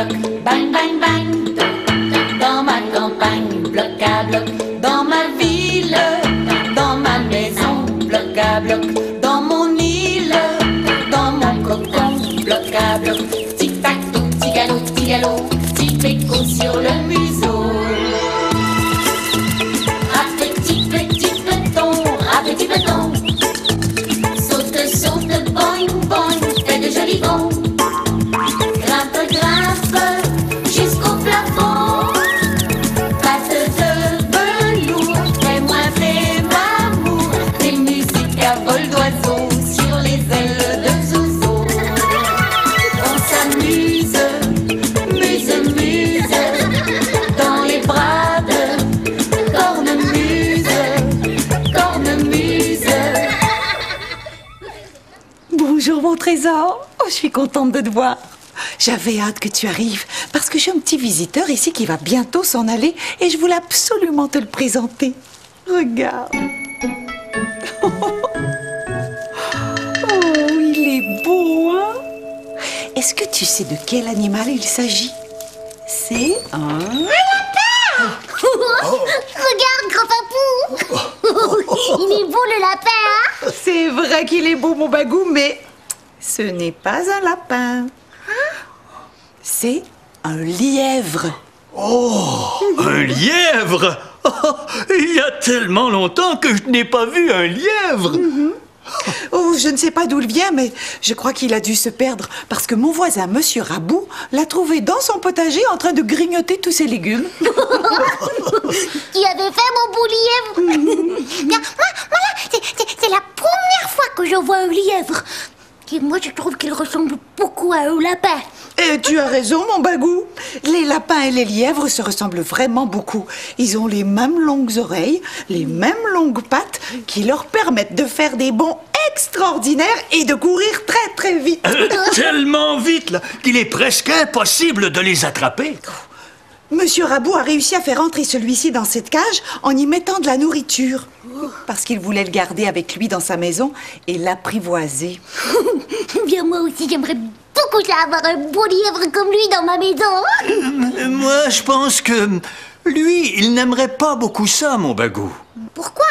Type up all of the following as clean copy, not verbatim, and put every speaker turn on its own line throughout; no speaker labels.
bloc, bang, bang, bang. Dans ma campagne, bloc à bloc. Dans ma ville, dans ma maison, bloc à bloc. Dans mon île, dans mon cocon, bloc à bloc. Tic-tac, petit galop, petit péco sur le museau. Petit peloton, saute, boing, boing, fais de jolis bonds. Grimpe, jusqu'au plafond. Patte de velours, fais-moi l'amour. Des musiques à vol d'oiseau sur les ailes de Zouzou. On s'amuse, muse, dans les bras de cornemuse.
Bonjour mon trésor, oh, je suis contente de te voir. J'avais hâte que tu arrives parce que j'ai un petit visiteur ici qui va bientôt s'en aller et je voulais absolument te le présenter. Regarde. Oh, il est beau, hein? Est-ce que tu sais de quel animal il s'agit? C'est un lapin.
Regarde, grand-papou. Il est beau le lapin, hein?
C'est vrai qu'il est beau, mon bagou, mais ce n'est pas un lapin. C'est un lièvre.
Oh, un lièvre! Oh, il y a tellement longtemps que je n'ai pas vu un lièvre.
Oh, je ne sais pas d'où il vient, mais je crois qu'il a dû se perdre parce que mon voisin, Monsieur Rabou, l'a trouvé dans son potager en train de grignoter tous ses légumes.
Qui avait fait mon beau lièvre? Voilà, c'est la première fois que je vois un lièvre. Et moi, je trouve qu'il ressemble beaucoup à un lapin.
Et tu as raison, mon bagou. Les lapins et les lièvres se ressemblent vraiment beaucoup. Ils ont les mêmes longues oreilles, les mêmes longues pattes qui leur permettent de faire des bonds extraordinaires et de courir très très vite.
Tellement vite là, qu'il est presque impossible de les attraper.
Monsieur Rabou a réussi à faire entrer celui-ci dans cette cage en y mettant de la nourriture. Parce qu'il voulait le garder avec lui dans sa maison et l'apprivoiser.
Bien, moi aussi, j'aimerais beaucoup avoir un beau lièvre comme lui dans ma maison.
Moi, je pense que lui, il n'aimerait pas beaucoup ça, mon bagou.
Pourquoi?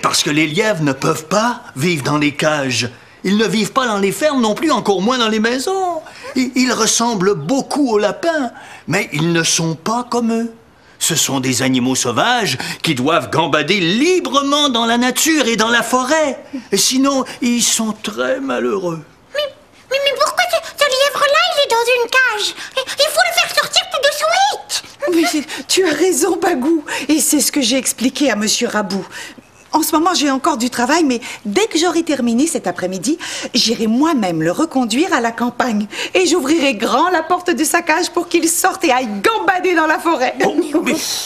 Parce que les lièvres ne peuvent pas vivre dans les cages. Ils ne vivent pas dans les fermes non plus, encore moins dans les maisons. Ils ressemblent beaucoup aux lapins, mais ils ne sont pas comme eux. Ce sont des animaux sauvages qui doivent gambader librement dans la nature et dans la forêt. Et sinon, ils sont très malheureux.
Mais pourquoi ce lièvre-là, il est dans une cage? Il faut le faire sortir tout de suite.
Mais tu as raison, Bagou. Et c'est ce que j'ai expliqué à Monsieur Rabou. En ce moment, j'ai encore du travail, mais dès que j'aurai terminé cet après-midi, j'irai moi-même le reconduire à la campagne. Et j'ouvrirai grand la porte de sa cage pour qu'il sorte et aille gambader dans la forêt.
Oh,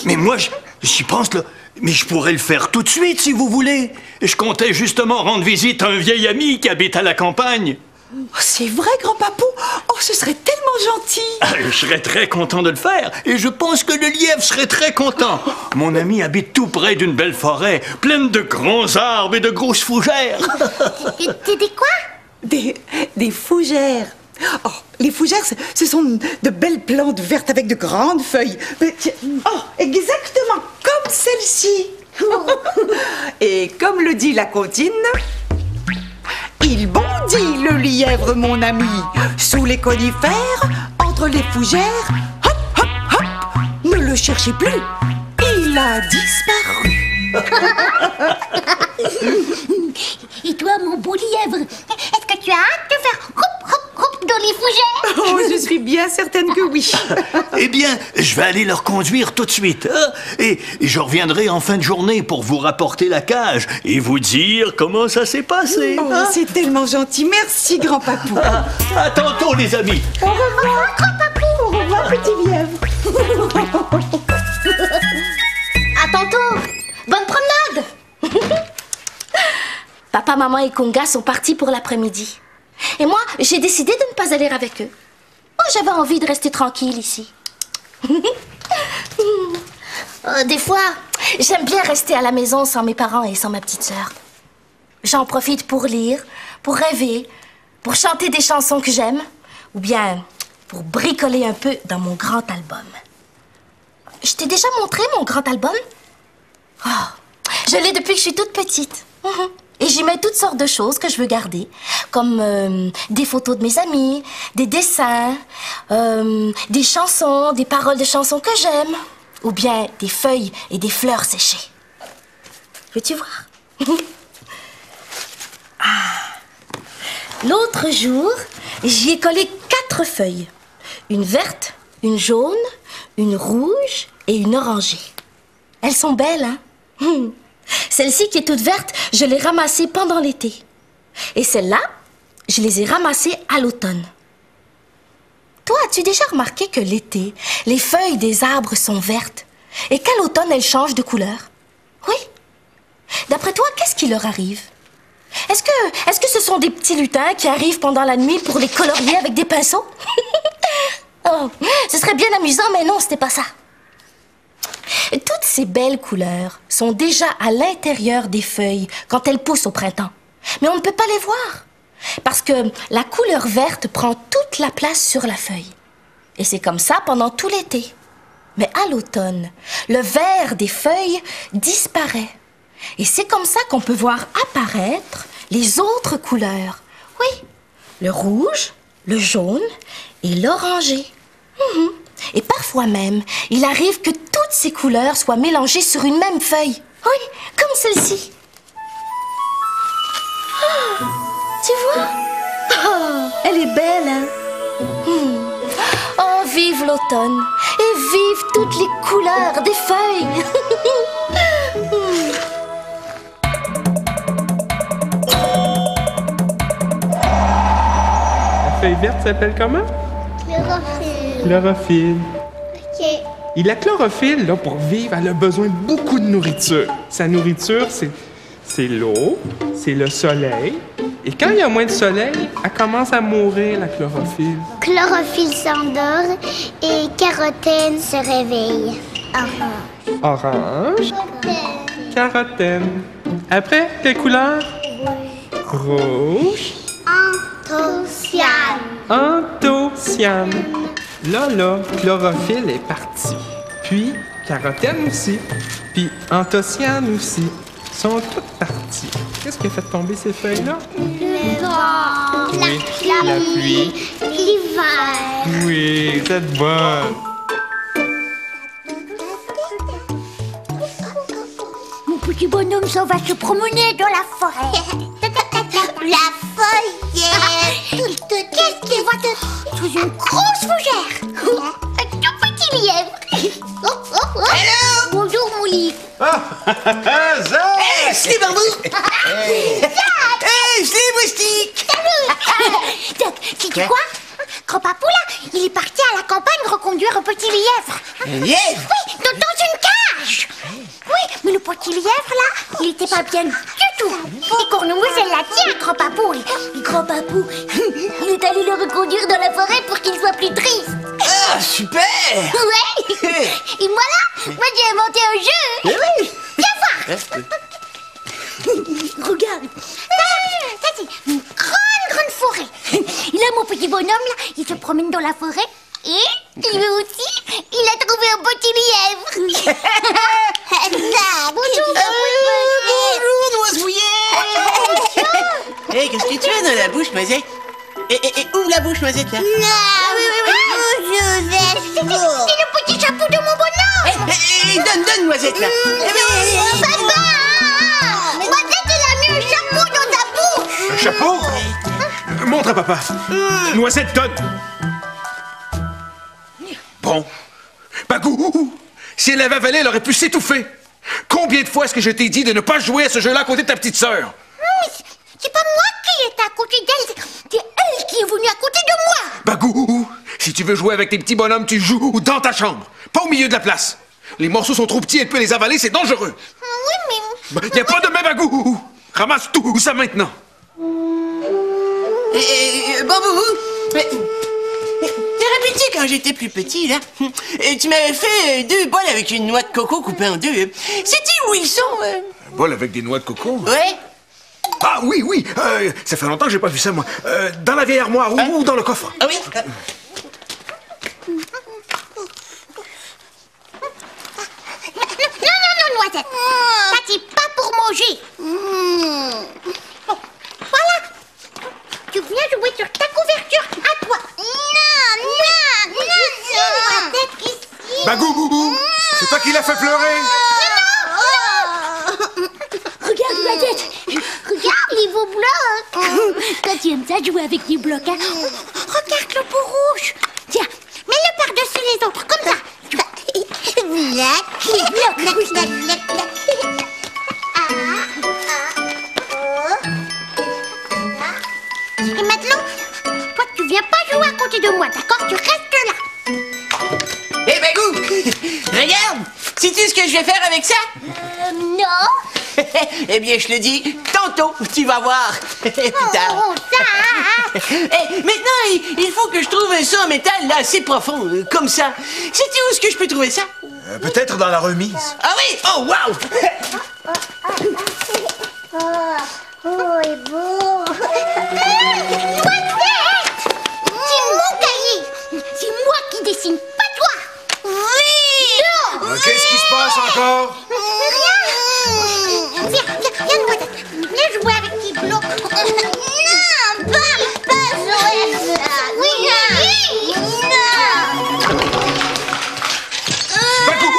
mais moi, j'y pense, là. Mais je pourrais le faire tout de suite, si vous voulez. Je comptais justement rendre visite à un vieil ami qui habite à la campagne.
Oh, c'est vrai, grand-papou? Oh, ce serait tellement gentil!
Je serais très content de le faire, et je pense que le lièvre serait très content. Mon ami habite tout près d'une belle forêt, pleine de grands arbres et de grosses fougères.
Des quoi?
Des fougères. Oh, les fougères, ce sont de belles plantes vertes avec de grandes feuilles. Oh, exactement comme celle-ci. Et comme le dit la comptine... Il bondit, le lièvre, mon ami, sous les conifères, entre les fougères. Hop, hop, hop, ne le cherchez plus, il a disparu.
Et toi, mon beau lièvre, est-ce que tu as hâte de faire hop, hop, hop dans les fougères?
Oh, je suis bien certaine que oui.
Eh bien, je vais aller leur conduire tout de suite. Hein? Et je reviendrai en fin de journée pour vous rapporter la cage et vous dire comment ça s'est passé.
Oh,
hein?
c'est tellement gentil. Merci, grand-papou.
À tantôt, les amis.
Au revoir, grand-papou. Au revoir, petit lièvre.
À tantôt. Bonne promenade. Papa, maman et Conga sont partis pour l'après-midi. Et moi, j'ai décidé de ne pas aller avec eux. Oh, j'avais envie de rester tranquille ici. Des fois, j'aime bien rester à la maison sans mes parents et sans ma petite sœur. J'en profite pour lire, pour rêver, pour chanter des chansons que j'aime, ou bien pour bricoler un peu dans mon grand album. Je t'ai déjà montré mon grand album? Oh, je l'ai depuis que je suis toute petite. Et j'y mets toutes sortes de choses que je veux garder, comme des photos de mes amis, des dessins, des chansons, des paroles de chansons que j'aime, ou bien des feuilles et des fleurs séchées. Veux-tu voir? L'autre jour, j'y ai collé 4 feuilles. Une verte, une jaune, une rouge et une orangée. Elles sont belles, hein? Celle-ci qui est toute verte, je l'ai ramassée pendant l'été. Et celle-là, je les ai ramassées à l'automne. Toi, as-tu déjà remarqué que l'été, les feuilles des arbres sont vertes et qu'à l'automne, elles changent de couleur? Oui. D'après toi, qu'est-ce qui leur arrive? Est-ce que ce sont des petits lutins qui arrivent pendant la nuit pour les colorier avec des pinceaux? Oh, ce serait bien amusant, mais non, c'était pas ça. Toutes ces belles couleurs sont déjà à l'intérieur des feuilles quand elles poussent au printemps. Mais on ne peut pas les voir, parce que la couleur verte prend toute la place sur la feuille. Et c'est comme ça pendant tout l'été. Mais à l'automne, le vert des feuilles disparaît. Et c'est comme ça qu'on peut voir apparaître les autres couleurs. Oui, le rouge, le jaune et l'orangé. Et parfois même, il arrive que toutes ces couleurs soient mélangées sur une même feuille. Oui, comme celle-ci. Oh, tu vois? Oh, elle est belle, hein? Oh, vive l'automne et vive toutes les couleurs des feuilles.
La feuille verte s'appelle comment?
Chlorophylle.
Chlorophylle.
Ok.
Et la chlorophylle, là, pour vivre, elle a besoin de beaucoup de nourriture. Sa nourriture, c'est l'eau, c'est le soleil. Et quand il y a moins de soleil, elle commence à mourir, la chlorophylle.
Chlorophylle s'endort et carotène se réveille.
Orange, carotène. Après, quelle couleur? Rouge.
Anthocyanes.
Anthocyane. Là, chlorophylle est partie. Puis, carotène aussi. Puis, anthocyane aussi. Sont toutes parties. Qu'est-ce qui a fait tomber ces feuilles-là?
Le vent.
Oui, la pluie.
L'hiver.
Oui, c'est bonne.
Mon petit bonhomme s'en va se promener dans la forêt. La forêt. Qu'est-ce qu'il voit sous une grosse fougère? Un tout petit lièvre. Hello. Bonjour, mon lit.
Hey, je l'ai bambou! Hey, je l'ai moustique!
Salut. Doc, sais-tu quoi? Grand-papou, là, il est parti à la campagne reconduire un petit lièvre.
Un lièvre?
Oui, dans une cage. Oui, mais le petit lièvre, là, il était pas bien du tout. Et Cornemuse, elle l'a dit à Grand-papou. Et Grand-papou, il est allé le reconduire dans la forêt pour qu'il soit plus triste.
Ah, super!
Ouais. Et moi, j'ai inventé un jeu.
Oui!
Viens voir. Regarde. Ça, c'est une grande forêt. Et là, mon petit bonhomme, là, il se promène dans la forêt. Et lui aussi, il a trouvé un petit lièvre. Bonjour.
Bonjour, noisouillet! Hey, qu'est-ce que tu as dans la bouche, Noisette? Et ouvre la bouche, Noisette, là.
Non, Joseph. C'est le petit chapeau de mon bonhomme.
Donne, Noisette, là.
Papa! Noisette, il a mis un chapeau dans ta bouche.
Un chapeau? Montre à papa. Noisette, donne. Bon. Bagou, si elle avait avalé, elle aurait pu s'étouffer. Combien de fois est-ce que je t'ai dit de ne pas jouer à ce jeu-là à côté de ta petite sœur?
C'est pas moi qui étais à côté d'elle, c'est elle qui est venue à côté de moi.
Bagou, si tu veux jouer avec tes petits bonhommes, tu joues dans ta chambre, pas au milieu de la place. Les morceaux sont trop petits, elle peut les avaler, c'est dangereux.
Oui, mais...
Y a pas de même, Bagou. Ramasse tout ça maintenant.
Bambou, mais... T'as répété quand j'étais plus petit, là. Tu m'avais fait 2 bols avec une noix de coco coupée en 2. C'était où ils sont?
Un bol avec des noix de coco?
Ouais.
Ah oui, ça fait longtemps que j'ai pas vu ça, moi. Dans la vieille armoire ou dans le coffre.
Ah oui?
tu aimes ça jouer avec des blocs, hein? Regarde le pot rouge. Tiens, mets-le par-dessus les autres, comme ça. Et maintenant, toi, tu viens pas jouer à côté de moi, d'accord? Tu restes là.
Eh Bagou, regarde, sais-tu ce que je vais faire avec ça?
Non.
Eh bien, je le dis, tantôt, tu vas voir. Plus tard.
Oh, ça.
Eh, maintenant, il faut que je trouve un saut en métal là, assez profond, comme ça. Sais-tu où est-ce que je peux trouver ça?
Peut-être dans la remise.
Ah oui? Oh, wow!
Oh, est beau. Noisette! C'est mon cahier. C'est moi qui dessine, pas toi. Oui. Non.
Qu'est-ce qui se passe encore?
Rien. Viens, Noisette. Viens jouer avec tes blocs. Non, pas jouer ça. Oui, non.
Bagou!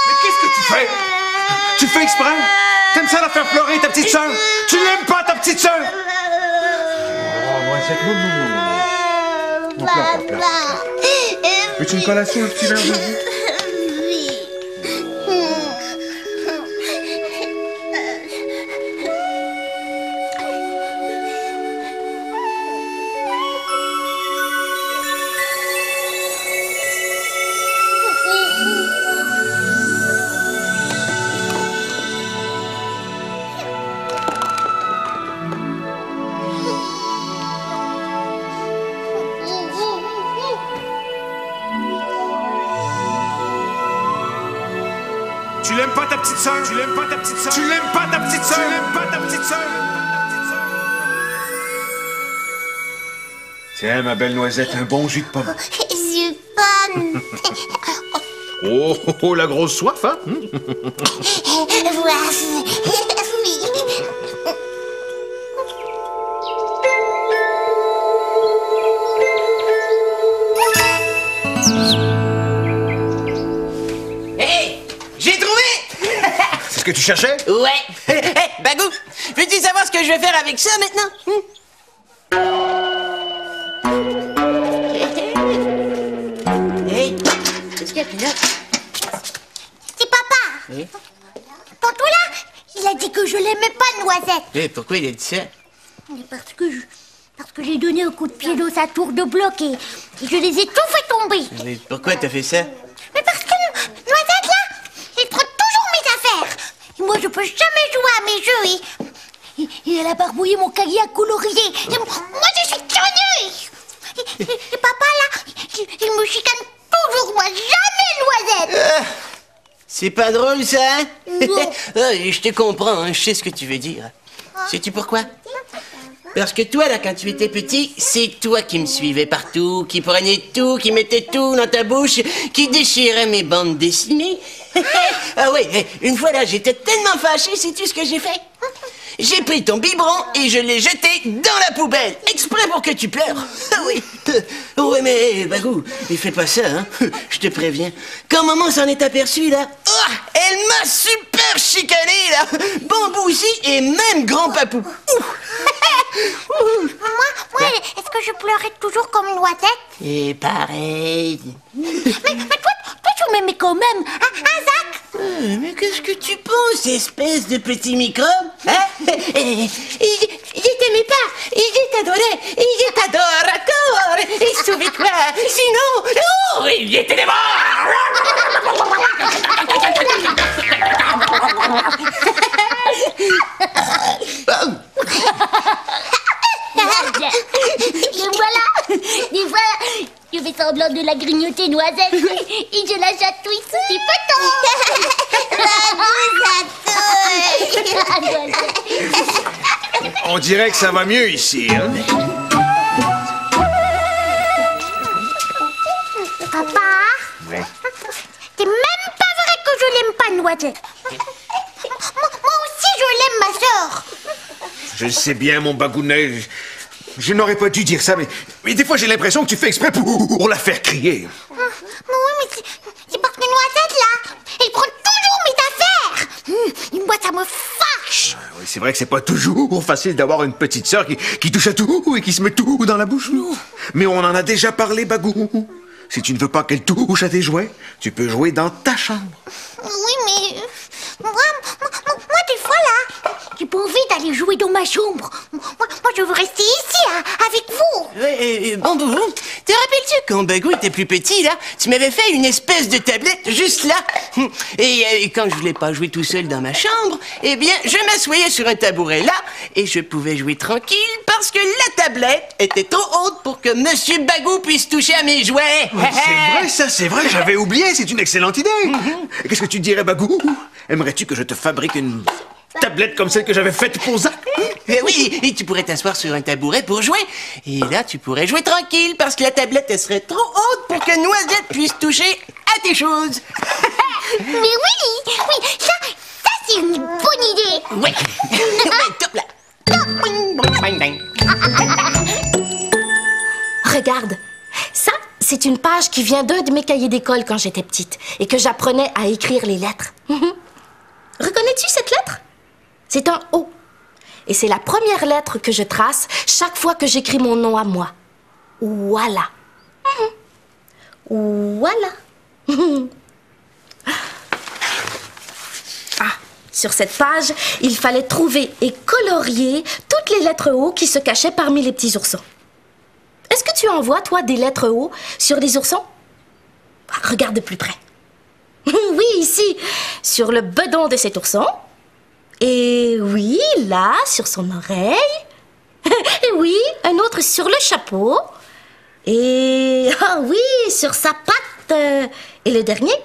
Mais qu'est-ce que tu fais? Tu fais exprès? T'aimes ça la faire pleurer, ta petite sœur? Tu l'aimes pas, ta petite sœur? Oh, Noisette, non. Non, pleure pas. Veux-tu une collation, un petit verre de jus? Tu l'aimes pas ta petite sœur? Tu l'aimes pas ta petite sœur? Tu l'aimes pas ta petite sœur? Tu l'aimes pas ta petite sœur? Tiens, ma belle Noisette, un bon jus de pomme.
Super.
Oh, la grosse soif, hein?
Hey! J'ai trouvé!
C'est ce que tu cherchais?
Ouais. Hey, Bagou, veux-tu savoir ce que je vais faire avec ça maintenant? Hey, qu'est-ce qu'il y a, Pinot?
C'est papa.
Oui?
Tantôt là, il a dit que je l'aimais pas, Noisette.
Eh, pourquoi il a dit ça?
Mais parce que j'ai donné un coup de pied dans sa tour de bloc et je les ai tous fait tomber.
Mais pourquoi t'as fait ça?
Mais parce que Noisette là, il prend toujours mes affaires. Et moi je peux jamais jouer à mes jeux et elle a barbouillé mon cahier à colorier. Et moi je suis curieuse. Et papa là, il me chicane toujours, moi jamais, Noisette.
C'est pas drôle ça, hein?
Non.
Je te comprends, hein, je sais ce que tu veux dire. Sais-tu pourquoi? Parce que toi, là, quand tu étais petit, c'est toi qui me suivais partout, qui prenais tout, qui mettais tout dans ta bouche, qui déchirait mes bandes dessinées. Ah oui, une fois là, j'étais tellement fâché, sais-tu ce que j'ai fait? J'ai pris ton biberon et je l'ai jeté dans la poubelle, exprès pour que tu pleures. Ah oui. Ouais, mais Bagou, il fait pas ça, hein. Je te préviens. Quand maman s'en est aperçue, là, oh, elle m'a super chicané, là. Bambousi et même grand papou.
Moi, est-ce que je pleurais toujours comme Noisette?
Et pareil.
Mais toi, tu m'aimais quand même, hein, Zach?
Mais qu'est-ce que tu penses, espèce de petit microbe? Hein? Je t'aimais pas, je t'adorais, je t'adore encore. Et souviens-toi, sinon, oh, il était des morts.
Et voilà, je fais semblant de la grignoter, Noisette, et je la chatouille sous ses potons.
On dirait que ça va mieux ici, hein?
Papa?
Ouais.
C'est même pas vrai que je l'aime pas, Noisette. Moi aussi, je l'aime, ma sœur.
Je sais bien, mon bagounet. Je n'aurais pas dû dire ça, mais des fois j'ai l'impression que tu fais exprès pour la faire crier.
Oui, mais c'est parce que Noisette, là, elle prend toujours mes affaires. Et moi, ça me fâche.
Oui, C'est vrai que c'est pas toujours facile d'avoir une petite sœur qui touche à tout et qui se met tout dans la bouche. Mais on en a déjà parlé, Bagou. Si tu ne veux pas qu'elle touche à tes jouets, tu peux jouer dans ta chambre.
Oui, mais... Moi, des fois, là, j'ai pas envie d'aller jouer dans ma chambre. Moi, je veux rester ici, avec vous.
Ouais, bon, te rappelles-tu quand Bagou était plus petit, là, tu m'avais fait une espèce de tablette juste là. Et quand je voulais pas jouer tout seul dans ma chambre, eh bien, je m'assoyais sur un tabouret là, et je pouvais jouer tranquille parce que la tablette était trop haute pour que Monsieur Bagou puisse toucher à mes jouets.
C'est vrai, ça, c'est vrai, j'avais oublié, c'est une excellente idée. Qu'est-ce que tu dirais, Bagou? Aimerais-tu que je te fabrique une tablette comme celle que j'avais faite pour Zach?
Oui, et tu pourrais t'asseoir sur un tabouret pour jouer. Et là, tu pourrais jouer tranquille parce que la tablette, elle serait trop haute pour que Noisette puisse toucher à tes choses.
Mais oui, ça c'est une bonne idée.
Oui. Top là.
Regarde, ça, c'est une page qui vient d'un de mes cahiers d'école quand j'étais petite et que j'apprenais à écrire les lettres. Reconnais-tu cette lettre? C'est un O. Et c'est la première lettre que je trace chaque fois que j'écris mon nom à moi. Voilà. Voilà. Sur cette page, il fallait trouver et colorier toutes les lettres O qui se cachaient parmi les petits oursons. Est-ce que tu en vois, toi, des lettres O sur les oursons? Regarde de plus près. Oui, ici, sur le bedon de cet ourson. Et oui, là, sur son oreille. Et oui, un autre sur le chapeau. Et oui, sur sa patte. Et le dernier?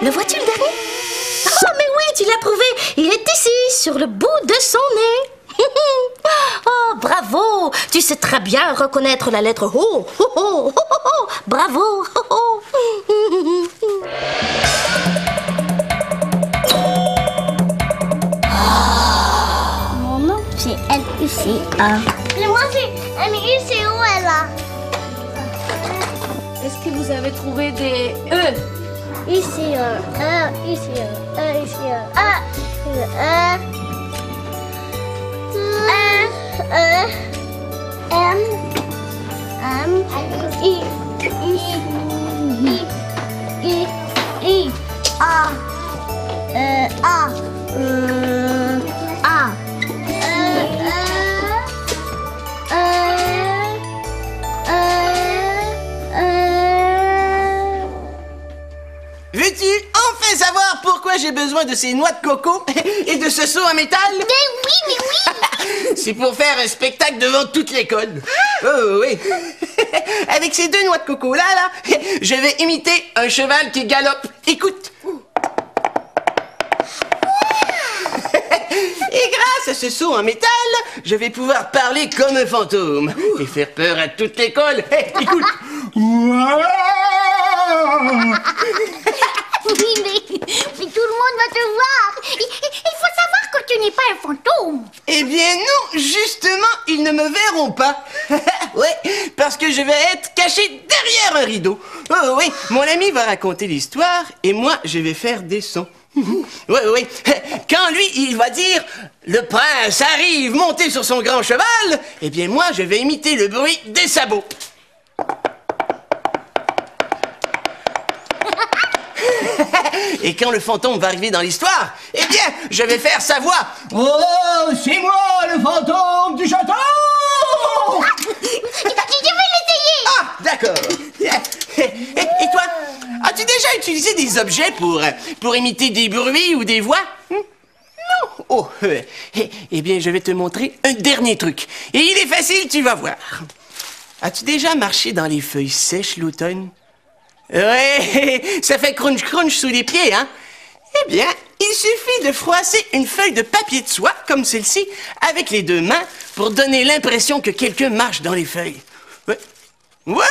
Le vois-tu, le dernier? Oh, mais oui, tu l'as trouvé. Il est ici, sur le bout de son nez. Oh, bravo. Tu sais très bien reconnaître la lettre O. Bravo.
Mon nom, c'est L-U-C-A. Et moi, c'est M-U-C-O-L-A.
Est-ce que vous avez trouvé des E?
U-C-E, U-C-E, U-C-E,
Veux-tu enfin savoir pourquoi j'ai besoin de ces noix de coco et de ce seau en métal?
Mais oui.
C'est pour faire un spectacle devant toute l'école. Oh oui. Avec ces deux noix de coco là, je vais imiter un cheval qui galope. Écoute. Et grâce à ce seau en métal, je vais pouvoir parler comme un fantôme et faire peur à toute l'école. Écoute.
Oui, mais tout le monde va te voir. Il faut savoir que tu n'es pas un fantôme.
Eh bien non, justement, ils ne me verront pas. Ouais, parce que je vais être caché derrière un rideau. Oh oui, mon ami va raconter l'histoire et moi, je vais faire des sons. Oui. Quand lui, il va dire « Le prince arrive monté sur son grand cheval », eh bien moi, je vais imiter le bruit des sabots. Et quand le fantôme va arriver dans l'histoire, eh bien, je vais faire sa voix. Oh, c'est moi, le fantôme du château!
Je vais l'essayer.
Ah, d'accord. Et toi, as-tu déjà utilisé des objets pour imiter des bruits ou des voix? Non. Oh, eh bien, je vais te montrer un dernier truc. Et il est facile, tu vas voir. As-tu déjà marché dans les feuilles sèches l'automne? Ouais, ça fait crunch-crunch sous les pieds, hein? Eh bien, il suffit de froisser une feuille de papier de soie, comme celle-ci, avec les deux mains, pour donner l'impression que quelqu'un marche dans les feuilles. Oui,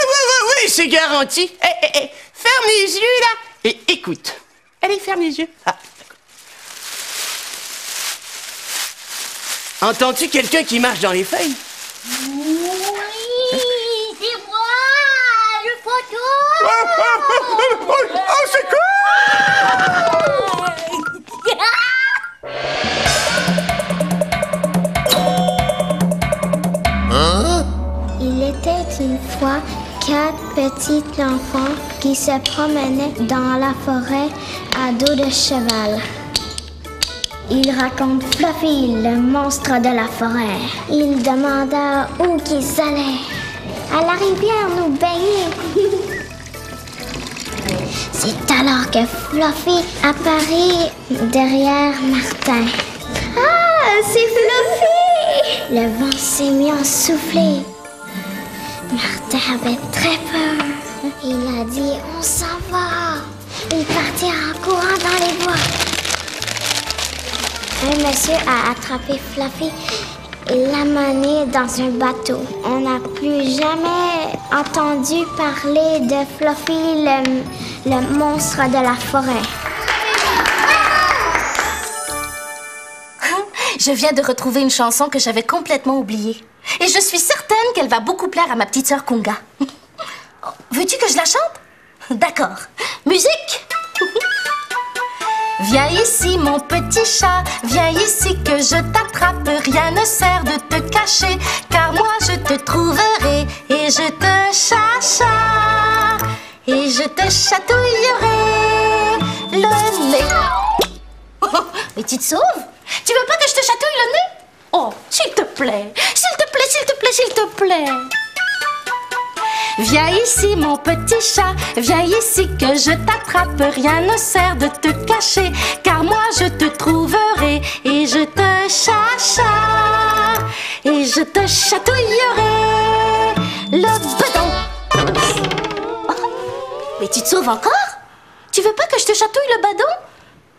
c'est garanti. Ferme les yeux, là, et écoute. Allez, ferme les yeux. Ah, d'accord. Entends-tu quelqu'un qui marche dans les feuilles?
Oui, c'est moi, le fantôme.
Oh, c'est quoi?
une fois 4 petits enfants qui se promenaient dans la forêt à dos de cheval. Ils racontent Fluffy, le monstre de la forêt. Il demanda où qu'ils allaient. À la rivière nous baigner. C'est alors que Fluffy apparaît derrière Martin. Ah, c'est Fluffy! Le vent s'est mis à souffler. Martin avait très peur. Il a dit « On s'en va ». Il partit en courant dans les bois. Un monsieur a attrapé Fluffy et l'a mené dans un bateau. On n'a plus jamais entendu parler de Fluffy, le monstre de la forêt.
Je viens de retrouver une chanson que j'avais complètement oubliée. Et je suis certaine qu'elle va beaucoup plaire à ma petite sœur Kunga. Veux-tu que je la chante? D'accord. Musique! Viens ici, mon petit chat, viens ici que je t'attrape. Rien ne sert de te cacher, car moi je te trouverai et je te chacha. Et je te chatouillerai le nez. Mais tu te sauves? Tu veux pas que je te chatouille le nez? Oh, s'il te plaît, s'il te plaît, s'il te plaît, s'il te plaît. Viens ici, mon petit chat, viens ici que je t'attrape. Rien ne sert de te cacher, car moi je te trouverai et je te chacha. Et je te chatouillerai le bedon. Oh, mais tu te sauves encore? Tu veux pas que je te chatouille le badon?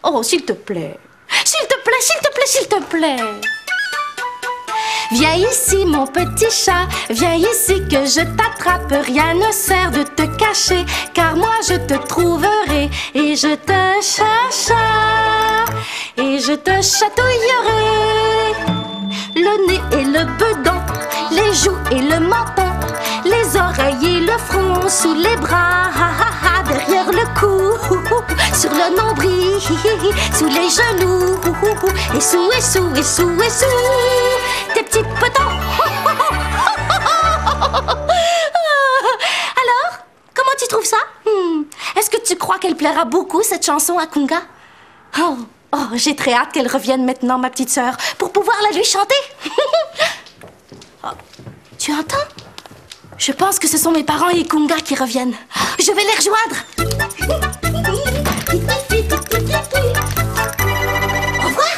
Oh, s'il te plaît. S'il te plaît, s'il te plaît, s'il te plaît. Viens ici, mon petit chat, viens ici que je t'attrape. Rien ne sert de te cacher, car moi je te trouverai et je te chacha. Et je te chatouillerai le nez et le bedon, les joues et le menton, les oreilles et le front, sous les bras, derrière le cou, sur le nombril, sous les genoux, et sous, et sous, et sous, et sous tes petits petons. Alors, comment tu trouves ça? Est-ce que tu crois qu'elle plaira beaucoup, cette chanson à Kunga? Oh, j'ai très hâte qu'elle revienne maintenant, ma petite sœur, pour pouvoir la lui chanter. Oh, tu entends? Je pense que ce sont mes parents et Kunga qui reviennent. Je vais les rejoindre. Au revoir.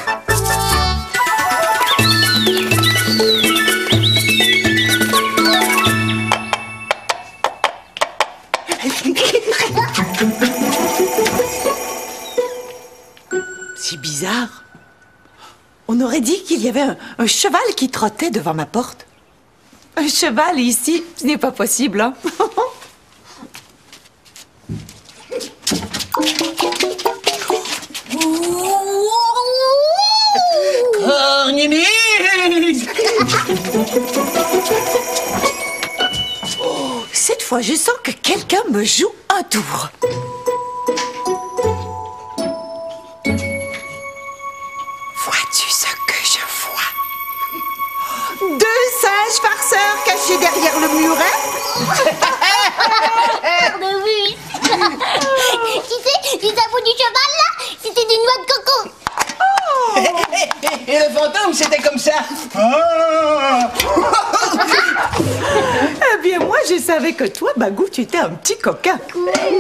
C'est bizarre. On aurait dit qu'il y avait un cheval qui trottait devant ma porte. Un cheval ici, ce n'est pas possible, hein?
Cornemuse!
Oh, cette fois, je sens que quelqu'un me joue un tour. Vois-tu ce que je vois? 2 singes farceurs cachés derrière le muret.
Oui. Tu sais, ça vaut du cheval là? C'était des noix de coco.
Et le fantôme, c'était comme ça.
Eh bien, moi, je savais que toi, Bagou, tu étais un petit coquin.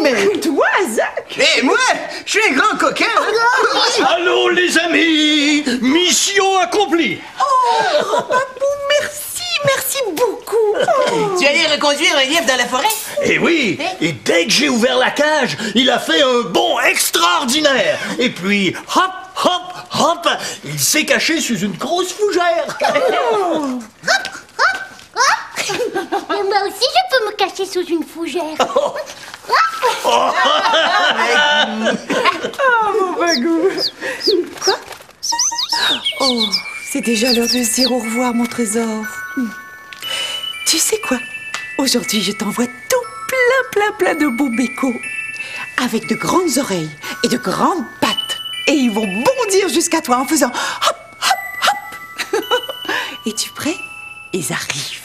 Mais toi, Zach...
Et moi, je suis un grand coquin. Hein?
Allô, les amis! Mission accomplie!
Oh, Babou, merci beaucoup.
Tu allais reconduire un lièvre dans la forêt?
Eh oui! Et dès que j'ai ouvert la cage, il a fait un bond extraordinaire! Et puis, hop, hop, hop, il s'est caché sous une grosse fougère!
Et moi aussi, je peux me cacher sous une fougère.
Oh, mon Bagou. Quoi? Oh, c'est déjà l'heure de se dire au revoir, mon trésor. Tu sais quoi? Aujourd'hui, je t'envoie tout plein de beaux bécos. Avec de grandes oreilles et de grandes pattes. Et ils vont bondir jusqu'à toi en faisant hop, hop, hop. Es-tu prêt? Ils arrivent.